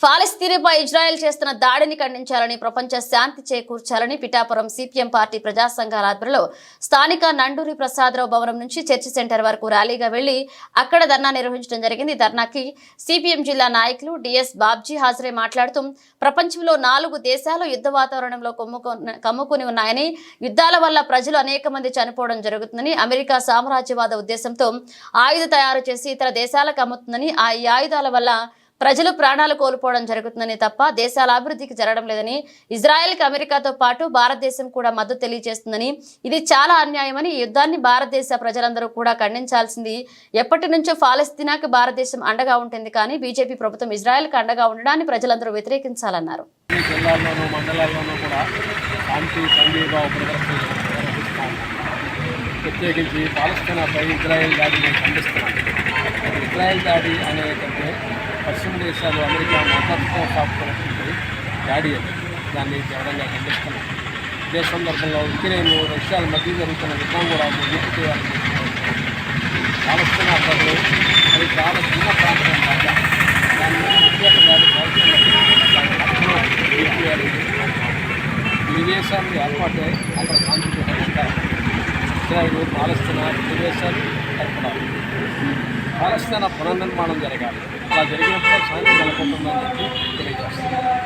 పాలస్తీనాపై Israel చేస్తున్న దాడిని ఖండించాలని, ప్రపంచ శాంతి చేకూర్చాలని పిఠాపురం సిపిఎం పార్టీ ప్రజా సంఘాల ఆధ్వర్యంలో స్థానిక నండూరి ప్రసాదరావు భవనం నుంచి చర్చి సెంటర్ వరకు ర్యాలీగా వెళ్లి అక్కడ ధర్నా నిర్వహించడం జరిగింది. ధర్నాకి సిపిఎం జిల్లా నాయకులు డిఎస్ బాబ్జీ హాజరై మాట్లాడుతూ ప్రపంచంలో 4 దేశాలు యుద్ధ వాతావరణంలో కమ్ముకుని ఉన్నాయని, యుద్ధాల వల్ల ప్రజలు అనేక మంది చనిపోవడం జరుగుతుందని, అమెరికా సామ్రాజ్యవాద ఉద్దేశంతో ఆయుధ తయారు చేసి ఇతర దేశాలకు అమ్ముతుందని, ఈ ఆయుధాల వల్ల ప్రజలు ప్రాణాలు కోల్పోవడం జరుగుతుందని తప్ప దేశాల అభివృద్ధికి జరగడం లేదని, ఇజ్రాయెల్కి అమెరికాతో పాటు భారతదేశం కూడా మద్దతు తెలియజేస్తుందని, ఇది చాలా అన్యాయమని, ఈ యుద్ధాన్ని భారతదేశ ప్రజలందరూ కూడా ఖండించాల్సింది. ఎప్పటి నుంచో పాలస్తీనాకు భారతదేశం అండగా ఉంటుంది, కానీ బీజేపీ ప్రభుత్వం ఇజ్రాయెల్కి అండగా ఉండడాన్ని ప్రజలందరూ వ్యతిరేకించాలన్నారు. ప్రత్యేకించి పాలస్తీనాపై ఇజ్రాయెల్ దాడిని ఖండిస్తున్నాను. ఇజ్రాయెల్ దాడి అనేకంటే పశ్చిమ దేశాలు అమెరికా మద్దతుతో సాగుతున్నటువంటి దాడి అని దాన్ని తీవ్రంగా ఖండిస్తున్నాం. ఇదే సందర్భంలో ఉక్రెయిన్ రష్యాల మధ్య జరుగుతున్న యుద్ధం కూడా ముగింపు చేయాలని పాలస్తీనా ప్రజలు అది చాలా చిన్న ప్రాంతం కాక దాని మీద ప్రత్యేక దాడి ఈ దేశాన్ని ఏర్పాటే అక్కడ శాంతికి పరిష్కారం. ఇజ్రాయిల్ పాలస్తీనా దేశాలు ఏర్పడాలి, పాలస్తీనా పునర్నిర్మాణం జరగాలి. అలా జరిగినప్పుడే శాంతి నెలకొంటుందని చెప్పి తెలియజేస్తారు.